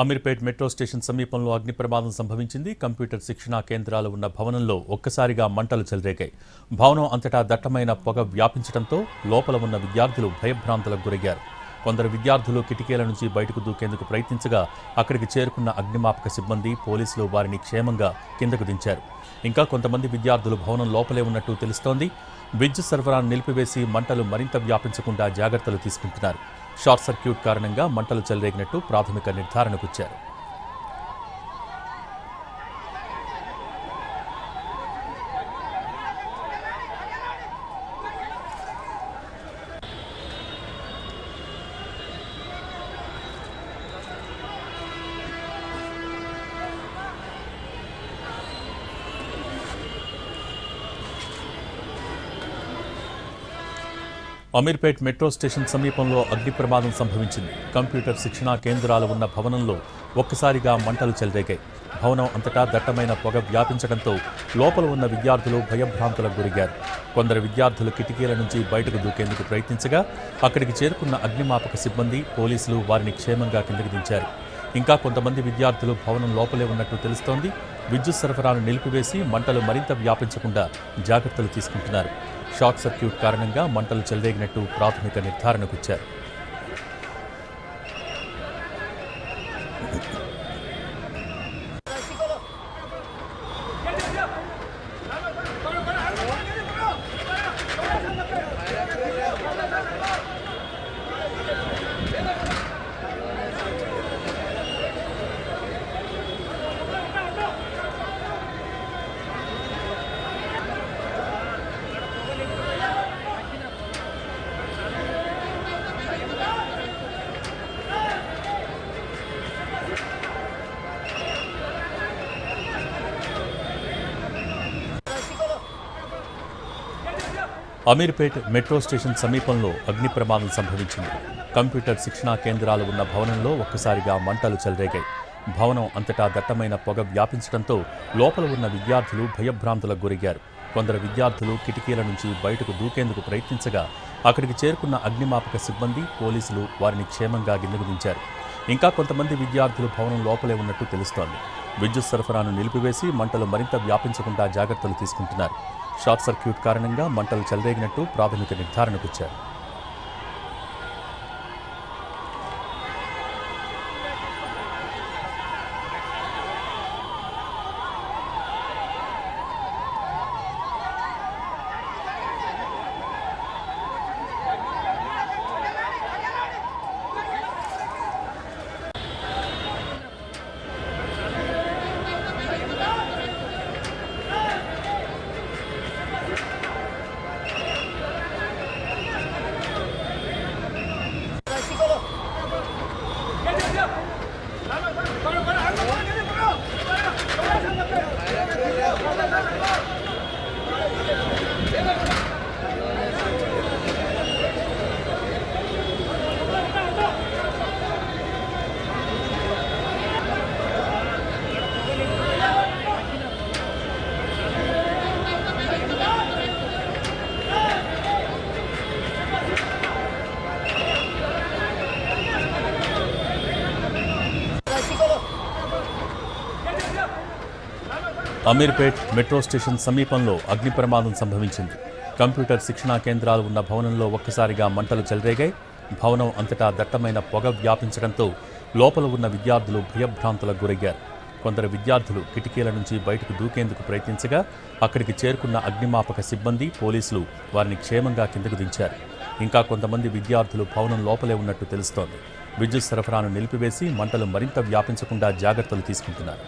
Ameerpet metro station సమీపంలో అగ్ని ప్రమాదం సంభవించింది. కంప్యూటర్ శిక్షణా కేంద్రాలు ఉన్న భవనంలో ఒక్కసారిగా మంటలు చెలరేగాయి. భవనం అంతటా దట్టమైన పొగ వ్యాపించడంతో లోపల ఉన్న విద్యార్థులు భయభ్రాంతులకు గురయ్యారు. కొందరు విద్యార్థులు కిటికీల నుంచి బయటకు దూకేందుకు ప్రయత్నించగా అక్కడికి చేరుకున్న అగ్నిమాపక సిబ్బంది, పోలీసులు వారిని క్షేమంగా కిందకు దించారు. ఇంకా కొంతమంది విద్యార్థులు భవనం లోపలే ఉన్నట్టు తెలుస్తోంది. విద్యుత్ సరఫరాను నిలిపివేసి మంటలు మరింత వ్యాపించకుండా జాగ్రత్తలు తీసుకుంటున్నారు. షార్ట్ సర్క్యూట్ కారణంగా మంటలు చెలరేగినట్టు ప్రాథమిక నిర్ధారణకు వచ్చారు. అమీర్పేట్ మెట్రో స్టేషన్ సమీపంలో అగ్ని ప్రమాదం సంభవించింది. కంప్యూటర్ శిక్షణా కేంద్రాలు ఉన్న భవనంలో ఒక్కసారిగా మంటలు చెలరేగాయి. భవనం అంతటా దట్టమైన పొగ వ్యాపించడంతో లోపల ఉన్న విద్యార్థులు భయభ్రాంతులకు గురయ్యారు. కొందరు విద్యార్థులు కిటికీల నుంచి బయటకు దూకేందుకు ప్రయత్నించగా అక్కడికి చేరుకున్న అగ్నిమాపక సిబ్బంది, పోలీసులు వారిని క్షేమంగా కిందకి దించారు. ఇంకా కొంతమంది విద్యార్థులు భవనం లోపలే ఉన్నట్టు తెలుస్తోంది. విద్యుత్ సరఫరాను నిలిపివేసి మంటలు మరింత వ్యాపించకుండా జాగ్రత్తలు తీసుకుంటున్నారు. షార్ట్ సర్క్యూట్ కారణంగా మంటలు చెలరేగినట్టు ప్రాథమిక నిర్ధారణకు వచ్చారు. అమీర్పేట్ మెట్రో స్టేషన్ సమీపంలో అగ్ని ప్రమాదం సంభవించింది. కంప్యూటర్ శిక్షణా కేంద్రాలు ఉన్న భవనంలో ఒక్కసారిగా మంటలు చెలరేగాయి. భవనం అంతటా దట్టమైన పొగ వ్యాపించడంతో లోపల ఉన్న విద్యార్థులు భయభ్రాంతులకు గురయ్యారు. కొందరు విద్యార్థులు కిటికీల నుంచి బయటకు దూకేందుకు ప్రయత్నించగా అక్కడికి చేరుకున్న అగ్నిమాపక సిబ్బంది, పోలీసులు వారిని క్షేమంగా కిందకు దించారు. ఇంకా కొంతమంది విద్యార్థులు భవనం లోపలే ఉన్నట్టు తెలుస్తోంది. విద్యుత్ సరఫరాను నిలిపివేసి మంటలు మరింత వ్యాపించకుండా జాగ్రత్తలు తీసుకుంటున్నారు. షార్ట్ సర్క్యూట్ కారణంగా మంటలు చెలరేగినట్టు ప్రాథమిక నిర్ధారణకు వచ్చారు. అమీర్పేట్ మెట్రో స్టేషన్ సమీపంలో అగ్ని ప్రమాదం సంభవించింది. కంప్యూటర్ శిక్షణా కేంద్రాలు ఉన్న భవనంలో ఒక్కసారిగా మంటలు చెలరేగాయి. భవనం అంతటా దట్టమైన పొగ వ్యాపించడంతో లోపల ఉన్న విద్యార్థులు భయభ్రాంతులకు గురయ్యారు. కొందరు విద్యార్థులు కిటికీల నుంచి బయటకు దూకేందుకు ప్రయత్నించగా అక్కడికి చేరుకున్న అగ్నిమాపక సిబ్బంది, పోలీసులు వారిని క్షేమంగా కిందకు దించారు. ఇంకా కొంతమంది విద్యార్థులు భవనం లోపలే ఉన్నట్టు తెలుస్తోంది. విద్యుత్ సరఫరాను నిలిపివేసి మంటలు మరింత వ్యాపించకుండా జాగ్రత్తలు తీసుకుంటున్నారు.